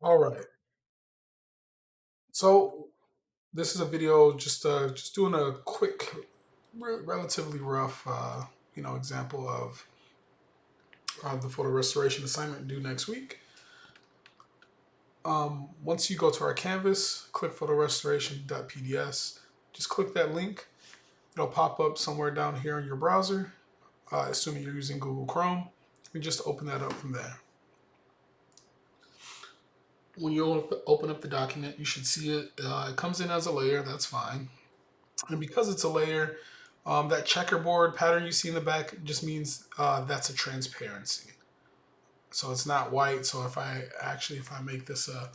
All right. So this is a video just doing a quick, relatively rough, example of the photo restoration assignment due next week. Once you go to our canvas, click photorestoration.pds. Just click that link. It'll pop up somewhere down here in your browser, assuming you're using Google Chrome. And just open that up from there. When you open up the document, you should see it. It comes in as a layer. That's fine. And because it's a layer, that checkerboard pattern you see in the back just means that's a transparency. So it's not white. So if I make this a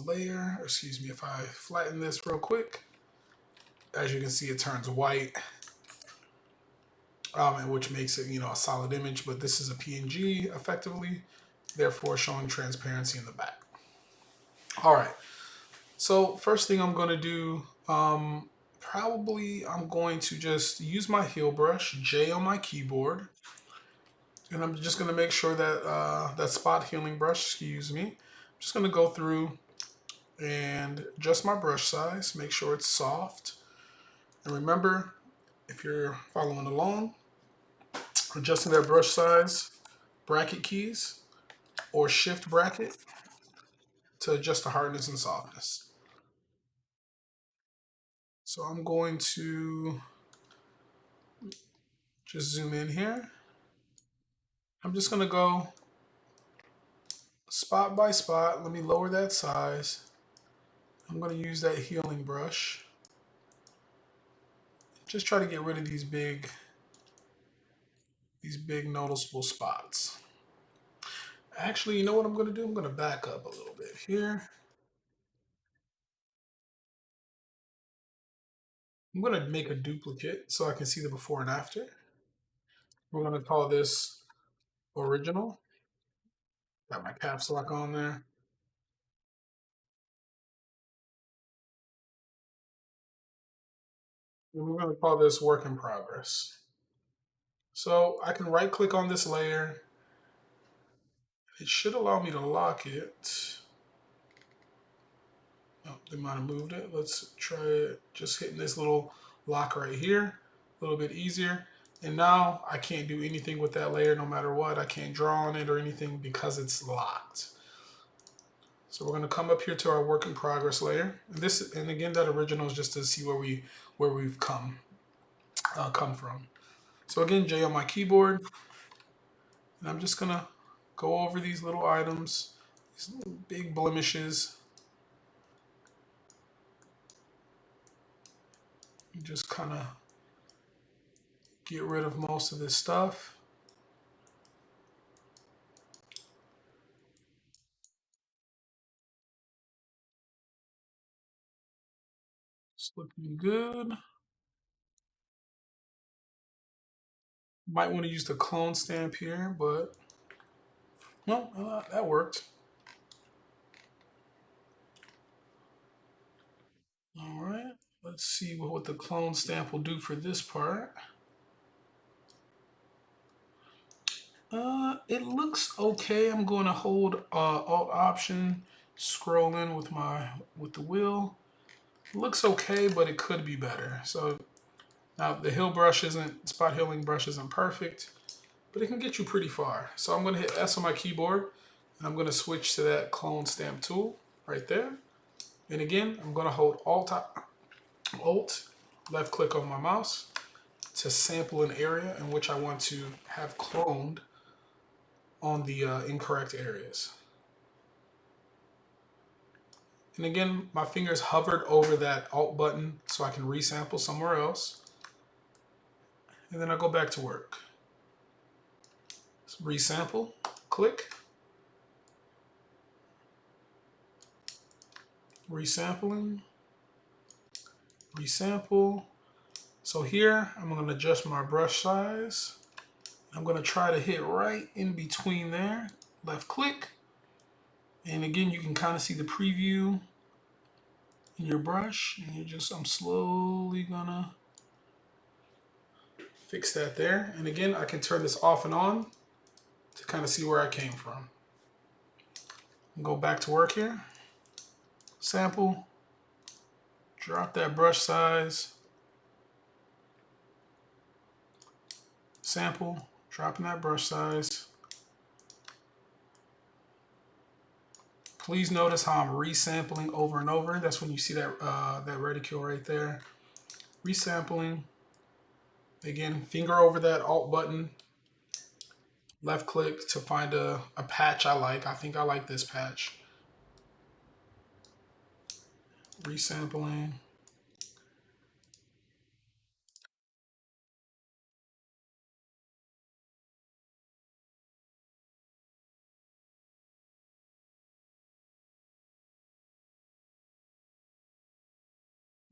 layer, or excuse me, if I flatten this real quick, as you can see, it turns white, and which makes it a solid image. But this is a PNG effectively, therefore showing transparency in the back. All right. So first thing I'm going to do, probably I'm going to just use my heal brush, J on my keyboard, and I'm just going to make sure that that spot healing brush, excuse me, I'm just going to go through and adjust my brush size, make sure it's soft. And remember, if you're following along, adjusting that brush size, bracket keys, or shift bracket to adjust the hardness and softness. So I'm going to just zoom in here. I'm just going to go spot by spot. Let me lower that size. I'm going to use that healing brush. Just try to get rid of these big noticeable spots. Actually, you know what I'm going to do? I'm going to back up a little bit here. I'm going to make a duplicate so I can see the before and after. We're going to call this original. Got my caps lock on there. And we're going to call this work in progress. So I can right click on this layer. It should allow me to lock it. Oh, they might have moved it. Let's try it. Just hitting this little lock right here. A little bit easier. And now I can't do anything with that layer no matter what. I can't draw on it or anything because it's locked. So we're going to come up here to our work in progress layer. And again, that original is just to see where we've come from. So again, J on my keyboard. And I'm just going to go over these little items, these little big blemishes. You just kind of get rid of most of this stuff. It's looking good. Might want to use the clone stamp here, but no, that worked. All right, let's see what the clone stamp will do for this part. It looks okay. I'm going to hold Alt Option, scroll in with the wheel. It looks okay, but it could be better. So now the spot healing brush isn't perfect, but it can get you pretty far. So I'm going to hit S on my keyboard, and I'm going to switch to that clone stamp tool right there. And again, I'm going to hold Alt, left click on my mouse to sample an area in which I want to have cloned on the incorrect areas. And again, my fingers hovered over that Alt button so I can resample somewhere else. And then I go back to work. So resample, click. Resampling, resample. So here, I'm going to adjust my brush size. I'm going to try to hit right in between there. Left click. And again, you can kind of see the preview in your brush. And I'm slowly going to fix that there. And again, I can turn this off and on to kind of see where I came from. Go back to work here. Sample. Drop that brush size. Sample. Dropping that brush size. Please notice how I'm resampling over and over. That's when you see that that reticule right there. Resampling. Again, finger over that Alt button. Left click to find a patch I like. I think I like this patch. Resampling.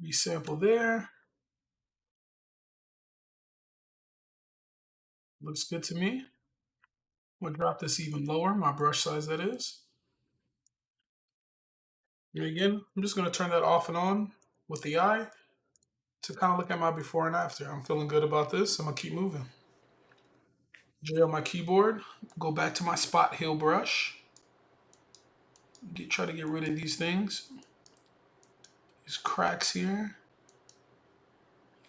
Resample there. Looks good to me. I'm gonna drop this even lower, my brush size that is. And again, I'm just gonna turn that off and on with the eye to kind of look at my before and after. I'm feeling good about this. I'm gonna keep moving. J on my keyboard, go back to my spot heal brush. Try to get rid of these things. These cracks here.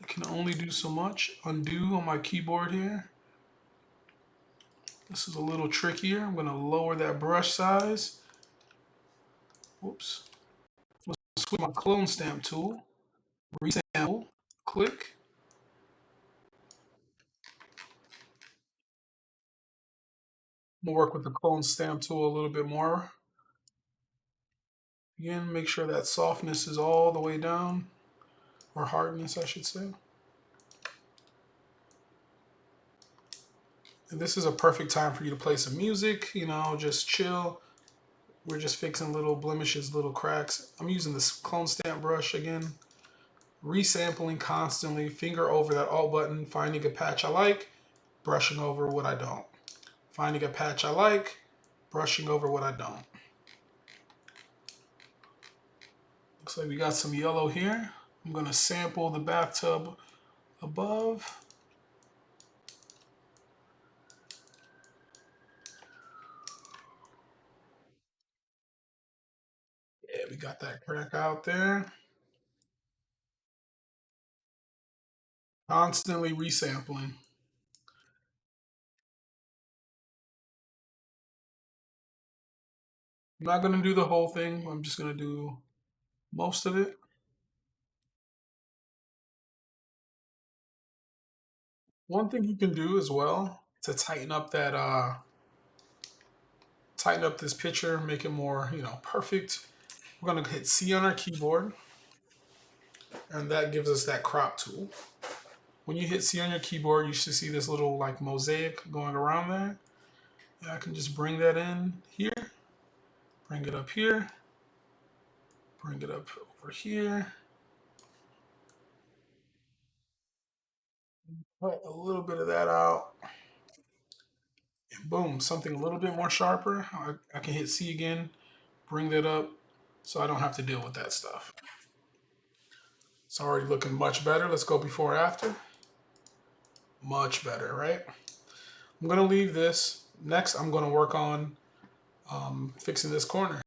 I can only do so much. Undo on my keyboard here. This is a little trickier. I'm gonna lower that brush size. Whoops. Switch my clone stamp tool. Resample. Click. I'm gonna work with the clone stamp tool a little bit more. Again, make sure that softness is all the way down, or hardness, I should say. And this is a perfect time for you to play some music, you know, just chill. We're just fixing little blemishes, little cracks. I'm using this clone stamp brush again. Resampling constantly, finger over that Alt button, finding a patch I like, brushing over what I don't. Finding a patch I like, brushing over what I don't. Looks like we got some yellow here. I'm gonna sample the bathtub above. Yeah, we got that crack out there. Constantly resampling. I'm not gonna do the whole thing. I'm just gonna do most of it. One thing you can do as well to tighten up that tighten up this picture, make it more, you know, perfect. We're gonna hit C on our keyboard, and that gives us that crop tool. When you hit C on your keyboard, you should see this little like mosaic going around there. And I can just bring that in here, bring it up here, bring it up over here. Cut a little bit of that out. And boom, something a little bit more sharper. I can hit C again, bring that up, so I don't have to deal with that stuff. It's already looking much better. Let's go before after. Much better, right? I'm gonna leave this. Next, I'm gonna work on fixing this corner.